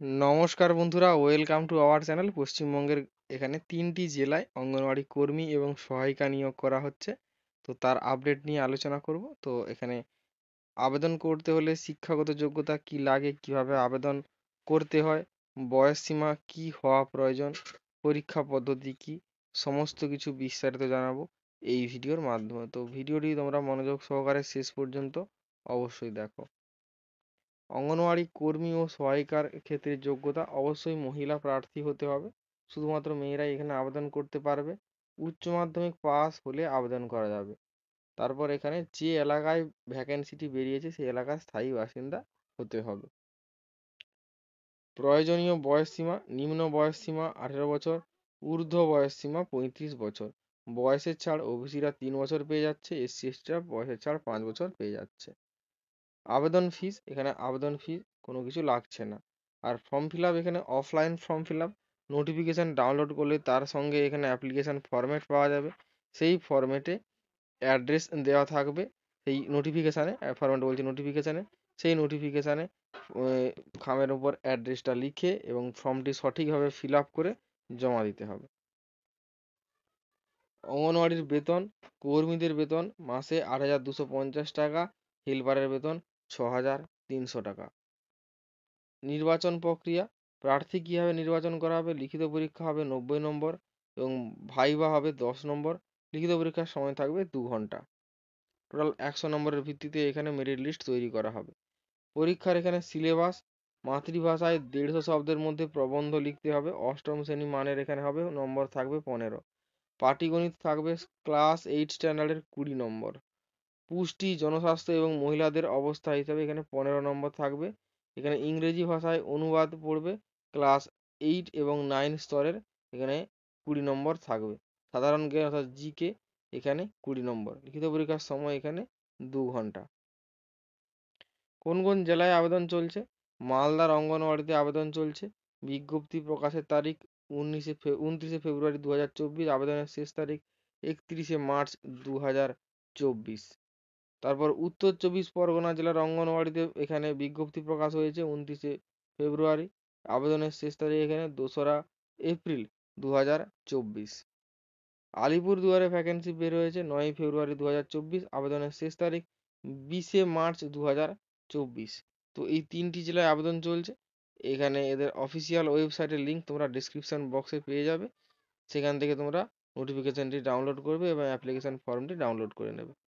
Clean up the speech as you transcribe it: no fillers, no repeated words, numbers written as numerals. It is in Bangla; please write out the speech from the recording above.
নমস্কার বন্ধুরা, ওয়েলকাম টু আওয়ার চ্যানেল। পশ্চিমবঙ্গের এখানে ৩টি জেলায় অঙ্গনওয়াড়ি কর্মী এবং সহায়িকা নিয়োগ করা হচ্ছে। তো তার আপডেট নিয়ে আলোচনা করব। তো এখানে আবেদন করতে হলে শিক্ষাগত যোগ্যতা কি লাগে, কিভাবে আবেদন করতে হয়, বয়স সীমা কি হওয়া প্রয়োজন, পরীক্ষা পদ্ধতি কি, সমস্ত কিছু বিস্তারিত জানাবো এই ভিডিওর মাধ্যমে। তো ভিডিওটি তোমরা মনোযোগ সহকারে শেষ পর্যন্ত অবশ্যই দেখো। অঙ্গনওয়াড়ি কর্মী ও সহায়িকার ক্ষেত্রে যোগ্যতা অবশ্যই মহিলা প্রার্থী হতে হবে। শুধুমাত্র মেয়েরাই এখানে আবেদন করতে পারবে। উচ্চ মাধ্যমিক পাস হলে আবেদন করা যাবে। তারপর এখানে যে এলাকায় ভ্যাকেন্সিটি বেরিয়েছে সেই এলাকার স্থায়ী বাসিন্দা হতে হবে। প্রয়োজনীয় বয়স সীমা: নিম্ন বয়স সীমা 18 বছর, ঊর্ধ্ব বয়স সীমা 35 বছর। বয়সের ছাড়: ওবিসিরা 3 বছর পেয়ে যাচ্ছে, এসসি এসটিরা বয়সের ছাড় 5 বছর পেয়ে যাচ্ছে। আবেদন ফিস: এখানে আবেদন ফি কোনো কিছু লাগছে না। আর ফর্ম ফিল আপ: এখানে offline form fill up. Notification download করলে তার সঙ্গে এখানে অ্যাপ্লিকেশান ফরম্যাট পাওয়া যাবে। সেই ফরম্যাটে অ্যাড্রেস দেওয়া থাকবে। সেই নোটিফিকেশানে ফরম্যাট বলছি নোটিফিকেশানে সেই নোটিফিকেশানে খামের উপর অ্যাড্রেসটা লিখে এবং ফর্মটি সঠিকভাবে ফিল আপ করে জমা দিতে হবে। অঙ্গনওয়াড়ির বেতন: কর্মীদের বেতন মাসে 8,250 টাকা, হেল্পারের বেতন 6,300 টাকা। নির্বাচন প্রক্রিয়া: প্রার্থী কীভাবে নির্বাচন করা হবে: লিখিত পরীক্ষা হবে 90 নম্বর এবং ভাইভা হবে 10 নম্বর। লিখিত পরীক্ষার সময় থাকবে 2 ঘন্টা। টোটাল 100 নম্বরের ভিত্তিতে এখানে মেরিট লিস্ট তৈরি করা হবে। পরীক্ষার এখানে সিলেবাস: মাতৃভাষায় 150 শব্দের মধ্যে প্রবন্ধ লিখতে হবে। অষ্টম শ্রেণী মানের এখানে হবে, নম্বর থাকবে 15। পাটিগণিত থাকবে ক্লাস 8 স্ট্যান্ডার্ডের 20 নম্বর। পুষ্টি, জনস্বাস্থ্য এবং মহিলাদের অবস্থা হিসাবে এখানে 15 নম্বর থাকবে। এখানে ইংরেজি ভাষায় অনুবাদ পড়বে ক্লাস 8 এবং 9 স্তরের, এখানে 20 নম্বর থাকবে। সাধারণ জ্ঞান অর্থাৎ জিকে এখানে 20 নম্বর। লিখিত পরীক্ষার সময় এখানে 2 ঘন্টা। কোন কোন জেলায় আবেদন চলছে: মালদার অঙ্গনওয়াড়িতে আবেদন চলছে। বিজ্ঞপ্তি প্রকাশের তারিখ 29শে ফেব্রুয়ারি 2024। আবেদনের শেষ তারিখ 31শে মার্চ 2024। তারপর উত্তর 24 পরগনা জেলার অঙ্গনওয়াড়িতে এখানে বিজ্ঞপ্তি প্রকাশ হয়েছে 29শে ফেব্রুয়ারি। আবেদনের শেষ তারিখ এখানে 2রা এপ্রিল 2024। আলিপুরদুয়ারে ভ্যাকেন্সি বের হয়েছে 9ই ফেব্রুয়ারি 2024। আবেদনের শেষ তারিখ 20শে মার্চ 2024। তো এই 3টি জেলায় আবেদন চলছে। এখানে এদের অফিসিয়াল ওয়েবসাইটের লিঙ্ক তোমরা ডিসক্রিপশন বক্সে পেয়ে যাবে। সেখান থেকে তোমরা নোটিফিকেশানটি ডাউনলোড করবে এবং অ্যাপ্লিকেশান ফর্মটি ডাউনলোড করে নেবে।